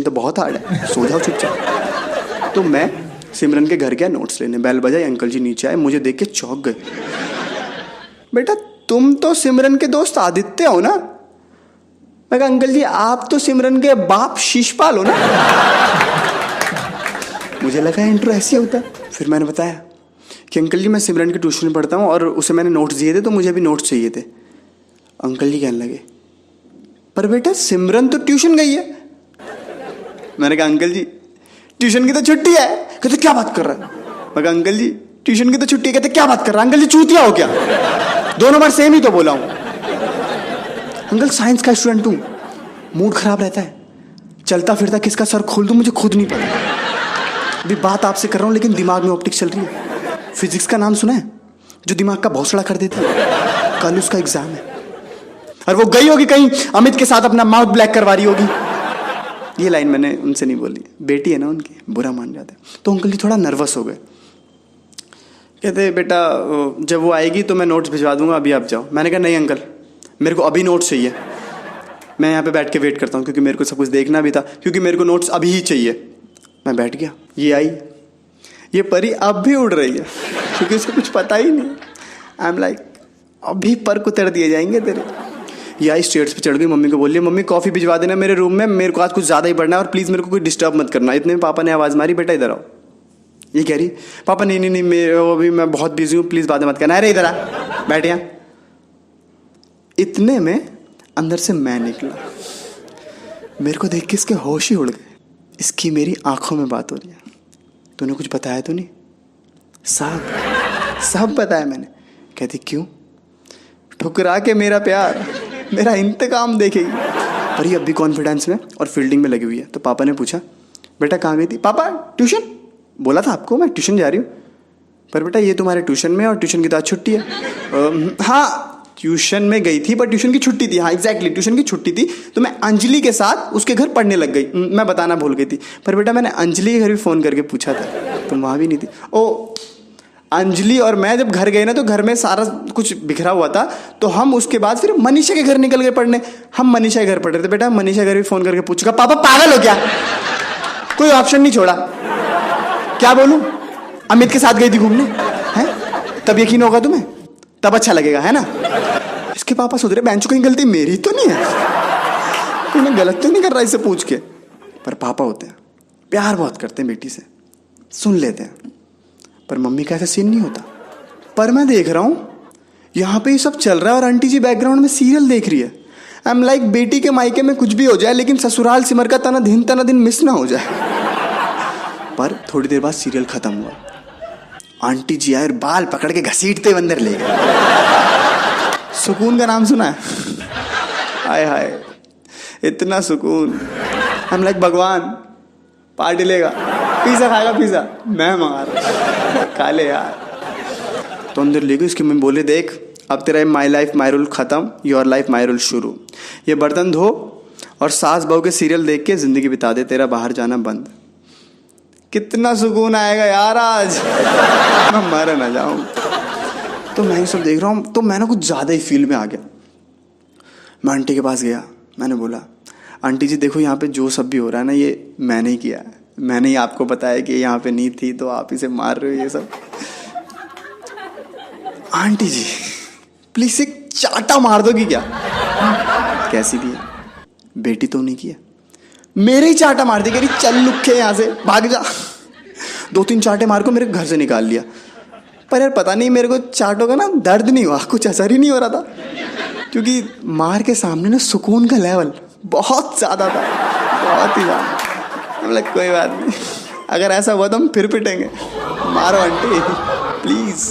तो बहुत हार्ड है, सो जाओ चुपचाप। तो मैं सिमरन के घर गया नोट्स लेने, बेल बजाई, अंकल जी नीचे आए, मुझे देख के चौंक गए। बेटा तुम तो सिमरन के दोस्त आदित्य हो ना? मैं कहा अंकल जी आप तो सिमरन के बाप शीशपाल हो ना। मुझे लगा इंट्रो ऐसे होता है। फिर मैंने बताया कि अंकल जी मैं सिमरन की ट्यूशन में पढ़ता हूँ और उसे मैंने नोट्स दिए थे तो मुझे भी नोट्स चाहिए थे। अंकल जी कहने लगे पर बेटा सिमरन तो ट्यूशन गई है। मैंने कहा अंकल जी ट्यूशन की तो छुट्टी है। कहते क्या बात कर रहा है? मैं कहा अंकल जी ट्यूशन की तो छुट्टी है। कहते क्या बात कर रहा है? अंकल जी चूतिया हो क्या? दोनों बार सेम ही तो बोला हूँ। अंकल साइंस का स्टूडेंट हूँ, मूड खराब रहता है, चलता फिरता किसका सर खोल दूँ मुझे खुद नहीं पता। अभी बात आपसे कर रहा हूँ लेकिन दिमाग में ऑप्टिक्स चल रही है। फिजिक्स का नाम सुना है जो दिमाग का भौसड़ा कर देती है? कल उसका एग्जाम है और वो गई होगी कहीं अमित के साथ अपना माउथ ब्लैक करवा रही होगी। ये लाइन मैंने उनसे नहीं बोली, बेटी है ना उनकी, बुरा मान जाते। तो अंकल जी थोड़ा नर्वस हो गए। कहते बेटा जब वो आएगी तो मैं नोट्स भिजवा दूंगा, अभी आप जाओ। मैंने कहा नहीं अंकल मेरे को अभी नोट्स चाहिए, मैं यहाँ पे बैठ के वेट करता हूँ क्योंकि मेरे को सब कुछ देखना भी था, क्योंकि मेरे को नोट्स अभी ही चाहिए। मैं बैठ गया, ये आई, ये परी अब भी उड़ रही है क्योंकि उसे कुछ पता ही नहीं। आई एम लाइक अभी पर कुतर दिए जाएंगे तेरे। ये आई स्टेयर्स पे चढ़ गई, मम्मी को बोलिए मम्मी कॉफ़ी भिजवा देना मेरे रूम में, मेरे को आज कुछ ज़्यादा ही पढ़ना है और प्लीज़ मेरे को कोई डिस्टर्ब मत करना। इतने में पापा ने आवाज़ मारी बेटा इधर आओ। ये कह रही पापा नहीं नहीं नहीं मैं अभी मैं बहुत बिजी हूँ, प्लीज़ बातें मत करना। अरे इधर आ, बैठ यहाँ। इतने में अंदर से मैं निकला। मेरे को देख के इसके होश ही उड़ गए। इसकी मेरी आंखों में बात हो रही है। तूने कुछ बताया तो नहीं? सब बताया मैंने। कहती क्यों? ठुकरा के मेरा प्यार, मेरा इंतकाम देखेगी। पर ये अब भी कॉन्फिडेंस में और फील्डिंग में लगी हुई है। तो पापा ने पूछा बेटा कहाँ गई थी? पापा ट्यूशन, बोला था आपको मैं ट्यूशन जा रही हूँ। पर बेटा ये तुम्हारे ट्यूशन में और ट्यूशन की तो आज छुट्टी है। हाँ ट्यूशन में गई थी पर ट्यूशन की छुट्टी थी। हाँ एग्जैक्टली ट्यूशन की छुट्टी थी तो मैं अंजलि के साथ उसके घर पढ़ने लग गई। मैं बताना भूल गई थी। पर बेटा मैंने अंजलि के घर भी फ़ोन करके पूछा था, तुम वहाँ भी नहीं थी। ओ अंजलि और मैं जब घर गए ना तो घर में सारा कुछ बिखरा हुआ था, तो हम उसके बाद फिर मनीषा के घर निकल गए पढ़ने। हम मनीषा के घर पढ़ रहे थे। बेटा मनीषा के घर भी फ़ोन करके पूछूंगा पापा पागल हो क्या? कोई ऑप्शन नहीं छोड़ा। क्या बोलूँ? अमित के साथ गई थी घूमने, हैं? तब यकीन होगा तुम्हें, तब अच्छा लगेगा है ना? इसके पापा सुधरे, बेंच कहीं गलती मेरी तो नहीं है, कोई मैं गलत तो नहीं कर रहा इसे पूछ के। पर पापा होते हैं, प्यार बहुत करते हैं बेटी से, सुन लेते हैं। पर मम्मी का ऐसा सीन नहीं होता। पर मैं देख रहा हूँ यहाँ पे ये सब चल रहा है और आंटी जी बैकग्राउंड में सीरियल देख रही है। आई एम लाइक बेटी के मायके में कुछ भी हो जाए लेकिन ससुराल सिमर का तना दिन मिस ना हो जाए। पर थोड़ी देर बाद सीरियल खत्म हुआ। आंटी जी आए और बाल पकड़ के घसीटते अंदर ले गए। सुकून का नाम सुना है? हाय हाय इतना सुकून। हम लाइक भगवान पार्टी लेगा, पिज़्ज़ा खाएगा, पिज़्ज़ा मैं मंगा रहा, खा ले यार। तो अंदर ले गई। उसकी मम्मी बोले देख अब तेरा माई लाइफ माई रूल ख़त्म, योर लाइफ माई रूल शुरू। ये बर्तन धो और सास बहू के सीरियल देख के ज़िंदगी बिता दे, तेरा बाहर जाना बंद। कितना सुकून आएगा यार आज, मैं मर ना जाऊँ। तो मैं ये सब देख रहा हूँ तो मैं ना कुछ ज़्यादा ही फील में आ गया। मैं आंटी के पास गया, मैंने बोला आंटी जी देखो यहाँ पे जो सब भी हो रहा है ना ये मैंने ही किया है, मैंने ही आपको बताया कि यहाँ पे नहीं थी तो आप इसे मार रहे हो ये सब। आंटी जी प्लीज एक चाटा मार दोगी क्या? कैसी भी है बेटी तो नहीं किया, मेरे ही चाटा मार दी। कह रही चल लुक्खे यहाँ से भाग जा। 2-3 चाटे मार को मेरे घर से निकाल लिया। पर यार पता नहीं मेरे को चाटों का ना दर्द नहीं हुआ, कुछ असर ही नहीं हो रहा था क्योंकि मार के सामने ना सुकून का लेवल बहुत ज़्यादा था, बहुत ही ज़्यादा। मतलब कोई बात नहीं, अगर ऐसा हुआ तो हम फिर पिटेंगे। मारो आंटी प्लीज़।